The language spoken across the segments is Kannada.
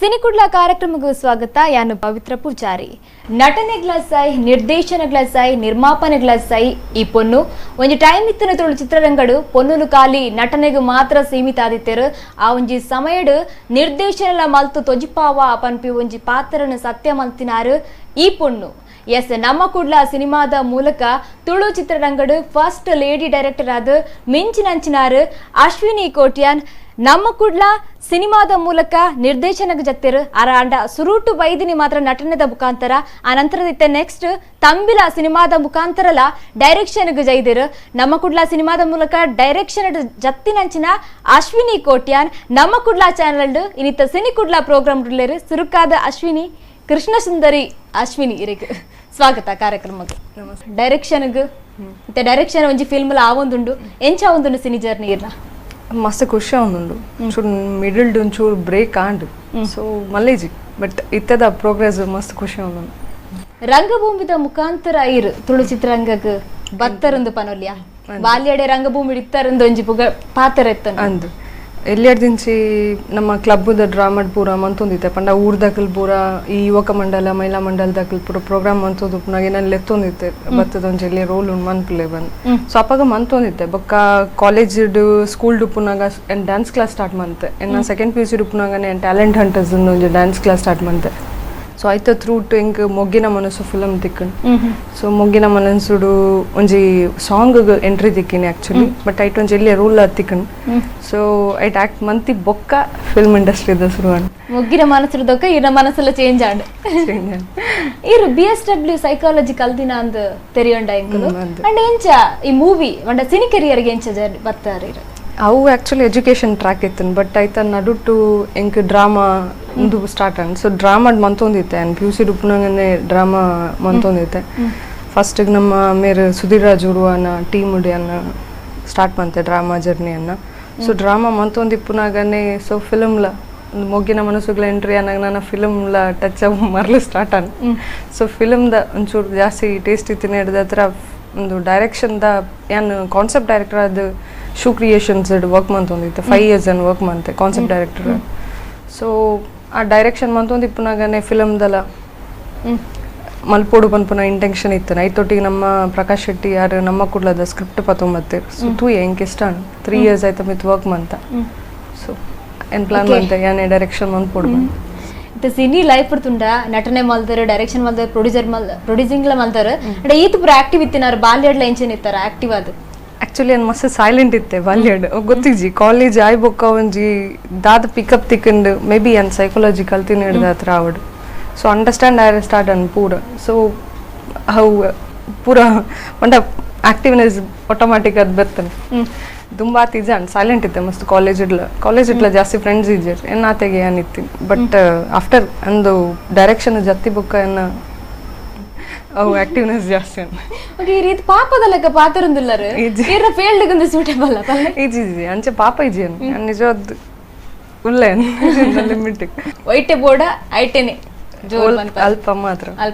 ಸಿನಿಕುಡ್ಲ ಕಾರ್ಯಕ್ರಮಕ್ಕೆ ಸ್ವಾಗತ. ಯಾನು ಪವಿತ್ರ ಪೂಜಾರಿ. ನಟನೆಗಳ ಸೈ, ನಿರ್ದೇಶನಗಳ ಸೈ, ನಿರ್ಮಾಪನೆಗಳ ಸೈ ಈ ಪೊನ್ನು ಒಂಜಿ ಟೈಮ್ ಇತ್ತಿನ ತುಳು ಚಿತ್ರರಂಗಡು ಪೊನ್ನುಲು ಖಾಲಿ ನಟನೆಗೆ ಮಾತ್ರ ಸೀಮಿತ ಆದಿತ್ತೆರು. ಆ ಒಂಜಿ ಸಮಯಡು ನಿರ್ದೇಶನಲ ಮಲ್ತು ತೊಜಿಪಾವ ಪನ್ಪಿ ಒಂಜಿ ಪಾತ್ರನ ಸತ್ಯ ಮಲ್ತಿನಾರು ಈ ಪೊನ್ನು. ಎಸ್, ನಮ್ಮ ಕುಡ್ಲ ಸಿನಿಮಾದ ಮೂಲಕ ತುಳು ಚಿತ್ರರಂಗಡು ಫಸ್ಟ್ ಲೇಡಿ ಡೈರೆಕ್ಟರ್ ಆದ ಮಿಂಚಿನಂಚಿನಾರು ಅಶ್ವಿನಿ ಕೋಟ್ಯಾನ್. ನಮ್ಮ ಕುಡ್ಲ ಸಿನಿಮಾದ ಮೂಲಕ ನಿರ್ದೇಶನಕ್ಕೆ ಜತ್ತರು ಅರ ಅಂಡ ಸುರುಟು ಬೈದಿನಿ ಮಾತ್ರ ನಟನೆದ ಮುಖಾಂತರ ಆ ನಂತರದಿತ್ತೆ ನೆಕ್ಸ್ಟ್ ತಂಬಿಲ ಸಿನಿಮಾದ ಮುಖಾಂತರಲ ಡೈರೆಕ್ಷನ್ಗೆ ಜೈದಿರು. ನಮ್ಮ ಕುಡ್ಲ ಸಿನಿಮಾದ ಮೂಲಕ ಡೈರೆಕ್ಷನ್ ಜತ್ತಿನಂಚಿನ ಅಶ್ವಿನಿ ಕೋಟ್ಯಾನ್ ನಮ್ಮ ಕುಡ್ಲ ಚಾನಲ್ ಇನ್ನಿತ್ತ ಸಿನಿಕುಡ್ಲ ಪ್ರೋಗ್ರಾಮ್ ಸುರುಕಾದ ಅಶ್ವಿನಿ ಕೃಷ್ಣ ಸುಂದರಿ ಅಶ್ವಿನಿ ಇರಿಗೆ ಸ್ವಾಗತ ಕಾರ್ಯಕ್ರಮಕ್ಕೆ. ಡೈರೆಕ್ಷನ್ಗೆ ಮತ್ತೆ ಡೈರೆಕ್ಷನ್ ಒಂಜಿ ಫಿಲ್ಮ್ ಆವೊಂದುಂಡು ಎಂಚ ಆವೊಂದುಂಡು ಸಿನಿ ಜರ್ನಿ ಇರ್ನ ಮಸ್ತ್ ಖುಷಿ ಆವೊಂದುಂಡು. ಚೂರು ಮಿಡಲ್ ಒಂಚೂರು ಬ್ರೇಕ್ ಆಂಡ್ ಸೊ ಮಲ್ಲೇಜಿ ಬಟ್ ಇತ್ತದ ಪ್ರೋಗ್ರೆಸ್ ಮಸ್ತ್ ಖುಷಿ ಆವೊಂದುಂಡು. ರಂಗಭೂಮಿದ ಮುಖಾಂತರ ಇರು ತುಳು ಚಿತ್ರರಂಗಕ್ಕೆ ಬತ್ತರಂದು ಪನೊಲ್ಯ ಬಾಲ್ಯಡೆ ರಂಗಭೂಮಿ ಇತ್ತರಂದು ಒಂಜಿ ಪುಗ ಪಾತ್ರ ಎತ್ತ ಅಂದು ಎಲ್ಲಿಯರ್ದಿಂಚಿ ನಮ್ಮ ಕ್ಲಬ್ದ ಡ್ರಾಮಾಡ್ ಪೂರ ಮಂತೊಂದಿತ್ತೆ ಪಂಡ ಊರ್ದಕಲ್ ಪೂರ ಈ ಯುವಕ ಮಂಡಲ ಮಹಿಳಾ ಮಂಡಲದಕಲ್ ಪೂರ ಪ್ರೋಗ್ರಾಮ್ ಮಂತೊಂದು ಪುನಗ ಏನಲ್ಲಿ ಎತ್ತೊಂದಿತ್ತೆ ಬತ್ತದ ಒಂಜಿ ಎಲ್ಲಿ ರೋಲ್ ಉಂಡು ಮನ್ಪುಲೆ ಬಂದು ಸೊ ಅಪ್ಪಾಗ ಮಂತೊಂದಿತ್ತೆ ಬೊಕ್ಕ ಕಾಲೇಜ್ ಸ್ಕೂಲ್ಡು ಪುನಗ ಡ್ಯಾನ್ಸ್ ಕ್ಲಾಸ್ ಸ್ಟಾರ್ಟ್ ಮಂತೆ ಎನ್ನ ಸೆಕೆಂಡ್ PUC ಪುನಗನೆ ಟ್ಯಾಲೆಂಟ್ ಹಂಟರ್ಸ್ ಒಂಜಿ ಡ್ಯಾನ್ಸ್ ಕ್ಲಾಸ್ ಸ್ಟಾರ್ಟ್ ಮಂತೆ. ಸೊ ಆಯ್ತ ಥ್ರೂಟ್ ಇಂಕ್ ಮೊಗ್ಗಿನ ಮನಸ್ಸು ಫಿಲಮ್ ತಿಕ್ಕನ್. ಸೊ ಮೊಗ್ಗಿನ ಮನಸ್ಸುಡು ಒಂಜಿ ಸಾಂಗ್ ಎಂಟ್ರಿ ತಿಕ್ಕಿನಿ ಆಕ್ಚುಲಿ ಬಟ್ ಐಟ್ ಒಂಜಿ ಎಲ್ಲಿ ರೂಲ್ ತಿಕ್ಕನ್. ಸೊ ಐಟ್ ಆಕ್ಟ್ ಮಂತಿ ಬೊಕ್ಕ ಫಿಲ್ಮ್ ಇಂಡಸ್ಟ್ರಿದ ಶುರುವಾನ್ ಮೊಗ್ಗಿನ ಮನಸ್ಸುದೊಕ್ಕ ಇರ ಮನಸ್ಸೆಲ್ಲ ಚೇಂಜ್ ಆಂಡ್ ಇರು BSW ಸೈಕಾಲಜಿ ಕಲ್ದಿನ ಅಂದ್ ತೆರಿಯೊಂಡ ಎಂಕುಲು ಅಂಡ್ ಎಂಚ ಈ ಮೂವಿ ಒಂಡ ಸಿನಿ ಕೆರಿಯರ್ಗೆ ಎಂಚ ಬರ್ತಾರೆ ಇರು ಅವು ಆ್ಯಕ್ಚುಲಿ ಎಜುಕೇಷನ್ ಟ್ರ್ಯಾಕ್ ಇತ್ತು ಬಟ್ ಆಯ್ತ ನಡುಟು ಎಂಕ್ ಡ್ರಾಮಾ ಒಂದು ಸ್ಟಾರ್ಟ್ ಅಂಡ್ ಸೊ ಡ್ರಾಮಾಡ್ ಮಂತೊಂದಿತ್ತೆ ಆ್ಯಂಡ್ PUC ಡುಪ್ಪುನಗನೆ ಡ್ರಾಮಾ ಮಂತೊಂದಿತ್ತೆ. ಫಸ್ಟಿಗೆ ನಮ್ಮ ಮೇರೆ ಸುಧೀರ್ ರಾಜ್ ಉಡುವನ ಟೀಮ್ ಉಡಿಯನ್ನ ಸ್ಟಾರ್ಟ್ ಮಂತೆ ಡ್ರಾಮಾ ಜರ್ನಿಯನ್ನು. ಸೊ ಡ್ರಾಮಾ ಮಂತೊಂದಿಪ್ಪುನಾಗನೆ ಸೊ ಫಿಲಮ್ಲ ಒಂದು ಮೊಗ್ಗಿನ ಮನಸ್ಸುಗಳ ಎಂಟ್ರಿ ಅನ್ನಾಗ ನಾನು ಫಿಲಮ್ಲ ಟಚ್ ಮರಲು ಸ್ಟಾರ್ಟ್ ಆನ್. ಸೊ ಫಿಲಮ್ದ ಒಂಚೂರು ಜಾಸ್ತಿ ಟೇಸ್ಟ್ ಇತ್ತಿನ ಹಿಡ್ದ ಹತ್ರ ಒಂದು ಡೈರೆಕ್ಷನ್ದ ಏನು ಕಾನ್ಸೆಪ್ಟ್ ಡೈರೆಕ್ಟರ್ ಅದು ಶೂ ಕ್ರಿಯೇಷನ್ಸ್ ವರ್ಕ್ ಮಂತೊಂದಿತ್ತು 5 years ಅನ್ನು ವರ್ಕ್ ಮಂತೆ ಕಾನ್ಸೆಪ್ಟ್ ಡೈರೆಕ್ಟರ್. ಸೊ ಆ ಡೈರೆಕ್ಷನ್ ಮಂತೊಂದು ಇಪ್ಪುನಾಗನೆ ಫಿಲಮ್ದಲ್ಲ ಮಲ್ಪೋಡು ಪನ್ಪುನ ಇಂಟೆನ್ಷನ್ ಇತ್ತು. ಐತೊಟ್ಟಿಗೆ ನಮ್ಮ ಪ್ರಕಾಶ್ ಶೆಟ್ಟಿ ಯಾರು ನಮ್ಮ ಕುಡ್ಲದ ಸ್ಕ್ರಿಪ್ಟ್ ಪತ್ತೊಂಬತ್ತೆ ಸೊ ತೂ ಎಂಕ್ ಇಷ್ಟ 3 years ಆಯ್ತು ಮಿತ್ ವರ್ಕ್ ಮಂತ. ಸೊ ಏನು ಪ್ಲಾನ್ ಮಂತೆ ಏನೇ ಡೈರೆಕ್ಷನ್ ಮಂತ್ಪೋಡು ಬಂದು ಸಿನಿ ಲೈಫ್ ಇರ್ತುಂಡ ನಟನೆ ಮಲ್ದಾರೆ ಡೈರೆಕ್ಷನ್ ಮಲ್ದಾರೆ ಪ್ರೊಡ್ಯೂಸಿಂಗ್ಲ ಮಲ್ದಾರೆ ಈತ ಪೂರ ಆಕ್ಟಿವ್ ಇತ್ತಿನಾರು ಬಾಲ್ಯಡ್ಲ ಎಂಚೇನ್ ಇತ್ತಾರ ಆಕ್ಟಿವ್ ಅದು ಆಕ್ಚುಲಿ ಏನು ಮಸ್ತ್ ಸೈಲೆಂಟ್ ಇತ್ತೆ ಬಾಲ್ಯಡ್ ಗೊತ್ತಿಜ್ಜಿ ಕಾಲೇಜ್ ಆಯ್ಬೊಕ್ಕ ಒಂಜಿ ದಾದ ಪಿಕಪ್ ತಿಕ್ಕಂಡು ಮೇ ಬಿ ಏನು ಸೈಕಾಲಜಿ ಕಲ್ತಿನ ಹಿಡ್ದ ಹತ್ರ ಆವಡು. ಸೊ ಅಂಡರ್ಸ್ಟ್ಯಾಂಡ್ ಆಯ್ರೆ ಸ್ಟಾರ್ಟ್ ಅನ್ ಪೂರ. ಸೊ ಹೌ ಪೂರ ಒಂಡ ಆಕ್ಟಿವ್ನೆಸ್ ಆಟೋಮ್ಯಾಟಿಕ್ ಅದು ಬರ್ತಾನೆ ತುಂಬ ತಿಜಾನ್ ಸೈಲೆಂಟ್ ಇತ್ತೆ ಮಸ್ತ್ ಕಾಲೇಜ್ ಇಡ್ಲ ಜಾಸ್ತಿ ಫ್ರೆಂಡ್ಸ್ ಇಜ್ಜರ್ ಎನ್ನಾತೆಗೆ ಏನಿತ್ತೀನಿ ಬಟ್ ಆಫ್ಟರ್ ಅಂದು ಡೈರೆಕ್ಷನ್ ಜತ್ತಿ ಬೊಕ್ಕ ಎನ್ನ ಅವು ಆಕ್ಟಿವ್ನೆಸ್ ಜಾಸ್ತಿ ಈ ರೀತಿ ಪಾಪದ ಲೆಕ್ಕ ಪಾತ್ರಂದಿಲ್ಲರು ಇರ ಫೀಲ್ಡ್ಗೆ ಸೂಟೇಬಲ್ ಈಜಿ ಅಂಚೆ ಪಾಪ ಈಜಿ ಅನ್ನ ನಿಜವಾದ ಉಲ್ಲೆ ಲಿಮಿಟ್ ವೈಟೆ ಬೋರ್ಡ ಐಟೆನೆ ಅಲ್ಪ ಮಾತ್ರ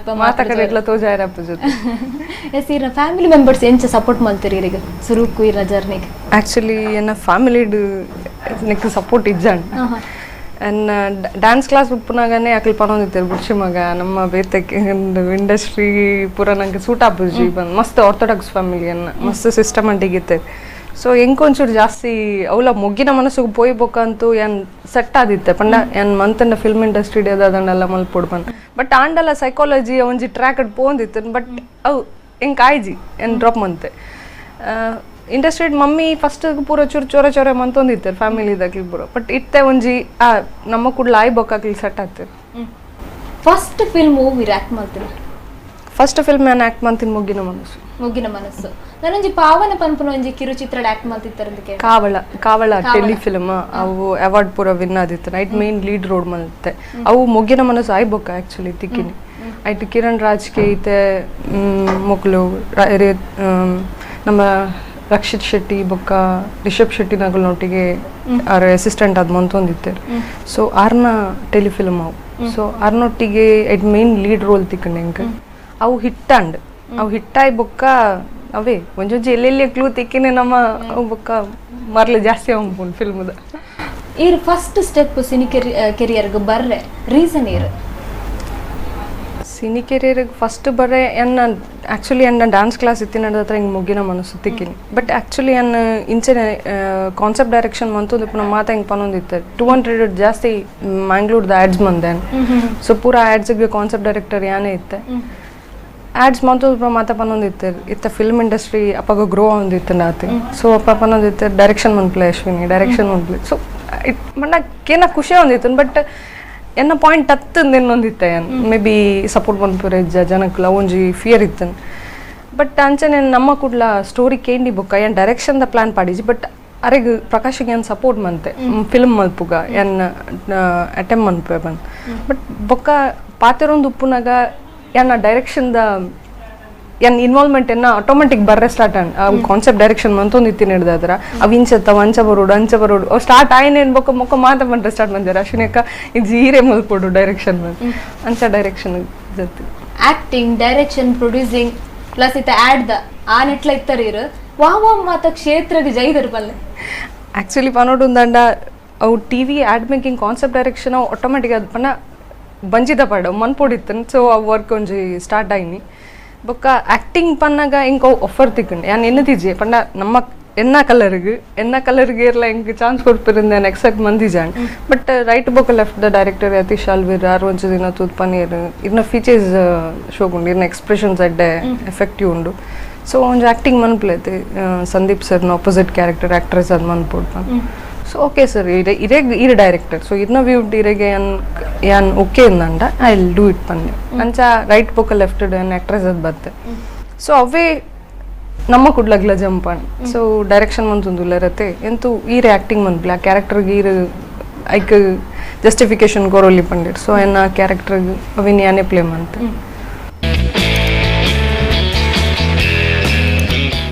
ಮಾತಾಕಡೆ ಇಟ್ಲ ತೋಜಾಯರಪ್ಪ ಜೊತೆ. ಎಸ್ ಇರ ಫ್ಯಾಮಿಲಿ ಮೆಂಬರ್ಸ್ ಎಂಚ ಸಪೋರ್ಟ್ ಮಾಡ್ತೀರಿ ಈಗ ಸುರುಕು ಇರ ಜರ್ನಿಗೆ? ಆಕ್ಚುಲಿ ಎನ್ನ ಫ್ಯಾಮಿಲಿಡ್ ನೆಕ್ ಸಪೋರ್ಟ್ ಇಜ್ಜಾನ್ ಅಂಡ್ ಡ್ಯಾನ್ಸ್ ಕ್ಲಾಸ್ ಉಪ್ಪುನಾಗನೆ ಅಕಲ್ ಪನೊಂದಿತ್ತೇರು ಬುಡ್ಶಿ ಮಗ ನಮ್ಮ ಬೇತಕ್ಕೆ ಇಂಡಸ್ಟ್ರಿ ಪೂರ ನಂಗೆ ಸೂಟ್ ಆಪುಜಿ ಬಂದು ಮಸ್ತ್ ಆರ್ಥೋಡಾಕ್ಸ್ ಫ್ಯಾಮಿಲಿಯನ್ನ ಮಸ್ತ್ ಸಿಸ್ಟಮೆಟಿಕ್ ಇತ್ತೆ. ಸೊ ಎಂಕೊಂಚೂರು ಜಾಸ್ತಿ ಅವಳ ಮೊಗ್ಗಿನ ಮನಸ್ಸಿಗೆ ಪೋಯ್ಬೇಕಂತೂ ಏನು ಸೆಟ್ ಆದಿತ್ತೆ ಪಂಡ ಏನು ಮಂತಂಡ ಫಿಲ್ಮ್ ಇಂಡಸ್ಟ್ರಿ ಅದಂಡೆಲ್ಲ ಮಲ್ಪೊಡು ಬಂದು ಬಟ್ ಆಂಡಲ್ಲ ಸೈಕಾಲಜಿ ಒಂಜಿ ಟ್ರ್ಯಾಕ್ ಪೋಂದಿತ್ತು ಬಟ್ ಅವು ಹೆಂಗೆ ಕಾಯ್ಜಿ ಏನು ಡ್ರಾಪ್ ಮಂತೆ ಇಂಡಸ್ಟ್ರಿ ಮಮ್ಮಿ ಫಸ್ಟ್ ಪೂರ ಚೂರು ಚೋರೆ ಮಂತೊಂದಿತ್ತು ಫ್ಯಾಮಿಲಿದಾಗ್ಲಿ ಪೂರ ಬಟ್ ಇತ್ತೆ ಒಂಜಿ ನಮ್ಮ ಕುಡ್ಲ ಆಯ್ಬೊಕ್ಕಾಗ್ಲಿ ಸೆಟ್ ಆಗ್ತದೆ. ಫಸ್ಟ್ ಫಿಲ್ಮ್ ಮೂವಿ ಆಕ್ಟ್ ಮಾಡ್ತೀನಿ ಫಸ್ಟ್ ಫಿಲ್ಮ್ ನಾನು ಆಕ್ಟ್ ಮಾಡ್ತೀನಿ ಮೊಗ್ಗಿನ ಮನಸ್ಸು ನಾನೊಂಜಿ ಪಾವನ ಪನ್ಪುನ ಒಂಜಿ ಕಿರುಚಿತ್ರ ಆಕ್ಟ್ ಮಾಡ್ತಿತ್ತಾರಂತ ಕಾವಳ ಟೆಲಿಫಿಲ್ಮ್ ಅವು ಅವಾರ್ಡ್ ಪೂರ ವಿನ್ ಆದಿತ್ತು. ಐಟ್ ಮೇನ್ ಲೀಡ್ ರೋಡ್ ಮತ್ತೆ ಅವು ಮೊಗ್ಗಿನ ಮನಸ್ಸು ಆಯ್ಬೊಕ್ಕ ಆಕ್ಚುಲಿ ತಿಕ್ಕಿನಿ ಐಟ್ ಕಿರಣ್ ರಾಜ್ಗೆ ಐತೆ ಮೊಗ್ಲು ನಮ್ಮ ರಕ್ಷಿತ್ ಶೆಟ್ಟಿ ಬೊಕ್ಕ ರಿಷಬ್ ಶೆಟ್ಟಿ ನಗಲ್ನೊಟ್ಟಿಗೆ ಅವ್ರ ಅಸಿಸ್ಟೆಂಟ್ ಅದು ಮಂತೊಂದಿತ್ತೇರು. ಸೊ ಆರ್ನ ಟೆಲಿಫಿಲ್ಮ್ ಅವು ಸೊ ಆರ್ನೊಟ್ಟಿಗೆ ಐಟ್ ಮೇನ್ ಲೀಡ್ ರೋಲ್ ತಿಕ್ಕಂಡು ಹೆಂಗೆ ಅವು ಅವು ಹಿಟ್ಟಾಯ್ ಬೊಕ್ಕ ಅವೇ ಒಂಜೊಂಜಿ ಎಲ್ಲೆಲ್ಲಿ ಕ್ಲೂ ತಿಕ್ಕಿನೇ ನಮ್ಮ ಬೊಕ್ಕ ಮರ್ಲೆ ಜಾಸ್ತಿ ಅವಂಪುಂಡು ಫಿಲ್ಮ್ದ. ಈರ್ ಫಸ್ಟ್ ಸ್ಟೆಪ್ ಸಿನಿ ಕೆರಿಯರ್ಗೆ ಬರ್ರೆ ರೀಸನ್ ಏರು ಸಿನಿ ಕೆರಿಯರ್ಗೆ ಫಸ್ಟ್ ಬರ್ರೆ ಎನ್ನ ಆ್ಯಕ್ಚುಲಿ ಎನ್ನ ಡ್ಯಾನ್ಸ್ ಕ್ಲಾಸ್ ಇತ್ತಿನ ಹತ್ರ ಹಿಂಗೆ ಮುಗಿನ ಮನಸ್ಸು ತಿಕ್ಕಿನಿ ಬಟ್ ಆ್ಯಕ್ಚುಲಿ ಎನ್ನ ಇಂಚೆನೆ ಕಾನ್ಸೆಪ್ಟ್ ಡೈರೆಕ್ಷನ್ ಮಂತು ನಮ್ಮ ಮಾತು ಹಿಂಗೆ ಪನ್ನೊಂದಿತ್ತೆ 200 ಜಾಸ್ತಿ ಮ್ಯಾಂಗ್ಳೂರ್ದು ಆ್ಯಡ್ಸ್ ಮಂದೆ ಸೊ ಪೂರ ಆ್ಯಡ್ಸಿಗೆ ಕಾನ್ಸೆಪ್ಟ್ ಡೈರೆಕ್ಟರ್ ಏನೇ ಇತ್ತೆ ಆ್ಯಡ್ಸ್ ಮಂತು ಮಾತಾ ಪನ್ನೊಂದಿತ್ತೆ ಇತ್ತ ಫಿಲ್ಮ್ ಇಂಡಸ್ಟ್ರಿ ಅಪ್ಪಾಗ ಗ್ರೋ ಒಂದಿತ್ತು ನಾತಿ ಸೊ ಅಪ್ಪ ಪನ್ನೊಂದಿತ್ತೆ ಡೈರೆಕ್ಷನ್ ಮನ್ಪ್ಲೆ ಅಶ್ವಿನಿ ಡೈರೆಕ್ಷನ್ ಮನ್ಪ್ಲೆ ಸೊ ಇಟ್ ಮಣ್ಣಕ್ಕೇನ ಖುಷಿ ಒಂದಿತ್ತು ಬಟ್ ಎನ್ನ ಪಾಯಿಂಟ್ ಹತ್ತಂದು ಇನ್ನೊಂದಿತ್ತೆ ಮೇ ಬಿ ಸಪೋರ್ಟ್ ಬಂದ್ಪುರ ಜನಕ್ಕೆ ಒಂಜಿ ಫಿಯರ್ ಇತ್ತನ್ ಬಟ್ ಅಂಚನೆ ನಮ್ಮ ಕೂಡ್ಲ ಸ್ಟೋರಿ ಕೇಂಡಿ ಬುಕ್ಕ ಏನು ಡೈರೆಕ್ಷನ್ದ ಪ್ಲಾನ್ ಪಾಡಿಜಿ ಬಟ್ ಅರೆಗೆ ಪ್ರಕಾಶಿಗೆ ಏನು ಸಪೋರ್ಟ್ ಮಂತೆ ಫಿಲ್ಮ್ ಮಲ್ಪುಗ ಏನು ಅಟೆಂಪ್ ಮನ್ಪೆ ಬಂದು ಬಟ್ ಬೊಕ್ಕ ಪಾತಿರೊಂದು ಉಪ್ಪುನಾಗ ಏನ ಡೈರೆಕ್ಷನ್ದ ಏನ್ ಇನ್ವಾಲ್ವ್ಮೆಂಟ್ ಏನ ಆಟೋಮೆಟಿಕ್ ಬರ್ರೆ ಸ್ಟಾರ್ಟ್ ಕಾನ್ಸೆಪ್ಟ್ ಡೈರೆಕ್ಷನ್ ಮಂತೊಂದು ಇತ್ತಿನ ಹಿಡ್ದಾದ್ರ ಅವು ಇಂಚತ್ತ ಅಂಚ ಬರೋಡು ಅವು ಸ್ಟಾರ್ಟ್ ಆಯ್ನೇನು ಬೊಕ್ಕ ಮೊಕ್ಕ ಮಾತ ಬಂದ್ರೆ ಸ್ಟಾರ್ಟ್ ಮಾಡ್ಯಾರ ಅಶ್ವಿನಿಯಕ್ಕ ಇದು ಜೀರೆ ಮಲ್ಪೊಡು ಡೈರೆಕ್ಷನ್ ಅಂಚ ಡೈರೆಕ್ಷನ್ ಜೊತೆ ಆಕ್ಟಿಂಗ್ ಡೈರೆಕ್ಷನ್ ಪ್ರೊಡ್ಯೂಸಿಂಗ್ ಪ್ಲಸ್ ಇತ್ತ ಆ್ಯಡ್ ಆ ನೆಟ್ಲ ಇತ್ತರೀರು ವಾವ ಮಾತ ಕ್ಷೇತ್ರಗೆ ಜೈದರ್ ಬಲ್ಲೆ ಆ್ಯಕ್ಚುಲಿ ಪನೋಡು ದಂಡ ಅವು T we add making concept direction ಅವು ಆಟೋಮೆಟಿಕ್ ಅದು ಪನ್ನ ಬಂಜಿದ ಪಾಡು ಮನ್ಪೊಡಿತ್ತನ್ ಸೊ ಆ ವರ್ಕ್ ಒಂಜಿ ಸ್ಟಾರ್ಟ್ ಆಯ್ನಿ ಬೊಕ್ಕ ಆ್ಯಕ್ಟಿಂಗ್ ಪನ್ನಾಗ ಹಿಂಗೆ ಆಫರ್ ತಿಕ್ಕಂಡು ಯಾನ್ ಎನ್ನತಿಜೆ ಪಂಡ ನಮ್ಮ ಎನ್ನ ಕಲರ್ಗೆ ಇರಲ್ಲ ಹಿಂಗೆ ಚಾನ್ಸ್ ಕೊಡ್ಪಿರಿಂದ ಎಕ್ಸೆಪ್ಟ್ ಮಂದಿಜಾಣ್ ಬಟ್ ರೈಟ್ ಬೊಕ್ಕ ಲೆಫ್ಟ್ ದ ಡೈರೆಕ್ಟರ್ ಯತೀಶ್ ಅಲ್ವೀರ್ ಆರು ಒಂಚು ದಿನ ತೂತ್ ಪನೀರ್ ಇನ್ನ ಫೀಚರ್ಸ್ ಶೋಗುಂಡು ಇನ್ನ ಎಕ್ಸ್ಪ್ರೆಷನ್ಸ್ ಅಡ್ಡೆ ಎಫೆಕ್ಟಿವ್ ಉಂಡು ಸೊ ಒಂಜು ಆ್ಯಕ್ಟಿಂಗ್ ಮನ್ಪ್ಲೈತೆ ಸಂದೀಪ್ ಸರ್ನ ಆಪೋಸಿಟ್ ಕ್ಯಾರೆಕ್ಟರ್ ಆ್ಯಕ್ಟ್ರೆಸ್ ಅದು ಮನ್ಪೊಡ್ಪ ಸೊ ಓಕೆ ಸರ್ ಇರೇಗ್ ಡೈರೆಕ್ಟರ್ ಸೊ ಇದನ್ನ ವ್ಯೂಡ್ ಇರೆಗೆ ಏನ್ ಓಕೆ ಅಂದಂಡ ಐ ವಿಲ್ ಡೂ ಇಟ್ ಪನ್ನೆ ಅಂಚ ರೈಟ್ ಬೊಕ್ಕ ಲೆಫ್ಟ್ ಏನ್ ಆ್ಯಕ್ಟ್ರೆಸ್ ಅದು ಬತ್ತೆ ಸೊ ಅವೇ ನಮ್ಮ ಕುಡ್ಲಗ್ಲ ಜಂಪಣ್ ಸೊ ಡೈರೆಕ್ಷನ್ ಮಂತೊಂದುಲ್ಲ ಇರತ್ತೆ ಎಂತೂ ಈರೆ ಆ್ಯಕ್ಟಿಂಗ್ ಮನ್ಪ್ಲೆ ಆ ಕ್ಯಾರೆಕ್ಟರ್ಗೆ ಈರು ಐಕ್ ಜಸ್ಟಿಫಿಕೇಶನ್ ಕೊರೋಲಿ ಪಂಡಿರ್ ಸೊ ಏನ ಕ್ಯಾರೆಕ್ಟರ್ಗೆ ಅವಿನ ಯಾನೇ ಪ್ಲೇ ಮಂತೆ